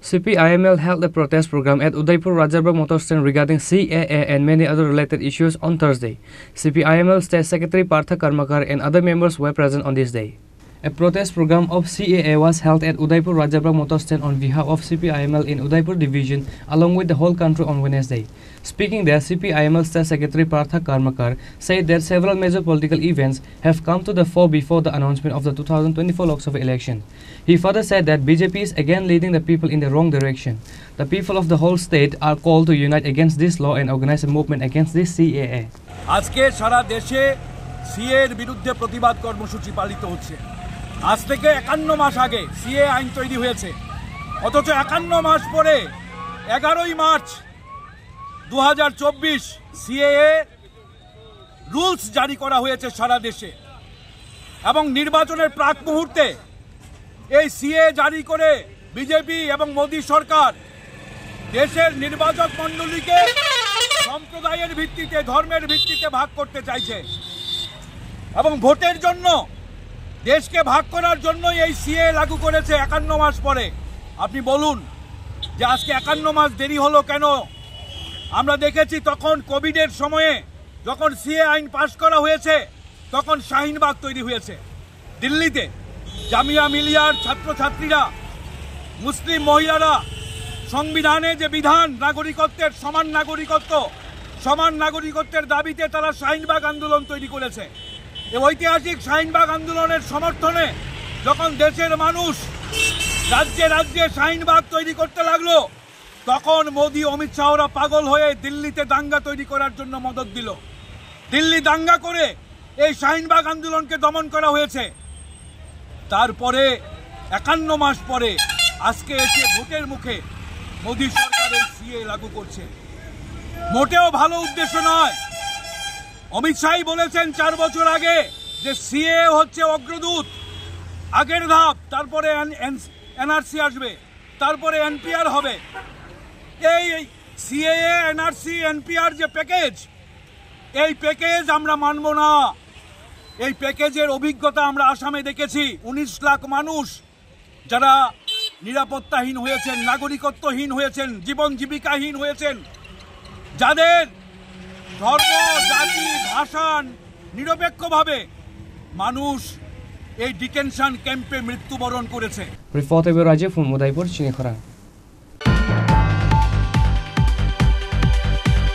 CPIML held a protest program at Udaipur Rajabagh Motor Stand regarding CAA and many other related issues on Thursday. CPIML State Secretary Partha Karmakar and other members were present on this day. A protest program of CAA was held at Udaipur Rajabagh Motor Stand on behalf of CPIML in Udaipur Division along with the whole country on Wednesday. Speaking there, CPIML State Secretary Partha Karmakar said that several major political events have come to the fore before the announcement of the 2024 Lok Sabha election. He further said that BJP is again leading the people in the wrong direction. The people of the whole state are called to unite against this law and organize a movement against this CAA. আজকে সারা দেশে CA এর বিরুদ্ধে প্রতিবাদ কর্মসূচি পালিত হচ্ছে। আজ থেকে 51 মাস আগে সিএ আইন তৈরি হয়েছে, অথচ 51 মাস পরে 11ই মার্চ 2024 সিএএ রুলস জারি করা হয়েছে সারা দেশে এবং নির্বাচনের প্রাক মুহূর্তে এই সিএ জারি করে বিজেপি এবং মোদি সরকার দেশের নির্বাচক মণ্ডলীকে সম্প্রদায়ের ভিত্তিতে ধর্মের ভিত্তিতে ভাগ করতে চাইছে এবং ভোটের জন্য দেশকে ভাগ করার জন্য এই সিএ লাগু করেছে 51 মাস পরে। আপনি বলুন যে আজকে 51 মাস দেরি হলো কেন? আমরা দেখেছি তখন কোভিডের সময়ে যখন সিএ আইন পাশ করা হয়েছে তখন শাহিনবাগ তৈরি হয়েছে দিল্লিতে। জামিয়া মিলিয়ার ছাত্রছাত্রীরা, মুসলিম মহিলারা সংবিধানে যে বিধান নাগরিকত্বের সমান নাগরিকত্বের দাবিতে তারা শাহিনবাগ আন্দোলন তৈরি করেছে। এই ঐতিহাসিক শাহিনবাগ আন্দোলনের সমর্থনে যখন দেশের মানুষ রাজ্যে রাজ্যে শাহিনবাগ তৈরি করতে লাগলো তখন মোদি অমিত শাহরা পাগল হয়ে দিল্লিতে দাঙ্গা তৈরি করার জন্য মদত দিল। দিল্লি দাঙ্গা করে এই শাহিনবাগ আন্দোলনকে দমন করা হয়েছে। তারপরে 51 মাস পরে আজকে এসে ভোটের মুখে মোদি সরকার এই সিএ লাগু করছে। মোটেও ভালো উদ্দেশ্য নয়। অমিত শাহ বলেছেন 4 বছর আগে যে সিএ হচ্ছে অগ্রদূত, আগের ধাপ, তারপরে এনআরসি আসবে, তারপরে এনপিআর হবে। এই সিএএ এনআরসি এনপিআর যে প্যাকেজ, এই প্যাকেজ আমরা মানব না। এই প্যাকেজের অভিজ্ঞতা আমরা আসামে দেখেছি। 19 লাখ মানুষ যারা নিরাপত্তাহীন হয়েছেন, নাগরিকত্বহীন হয়েছেন, জীবন জীবিকাহীন হয়েছেন, যাদের ধর্ম, জাতি, ভাষা নিরপেক্ষভাবে মানুষ এই ডিটেনশন ক্যাম্পে মৃত্যুবরণ করেছে। Report Rajiv from Udaipur, Chinikhara.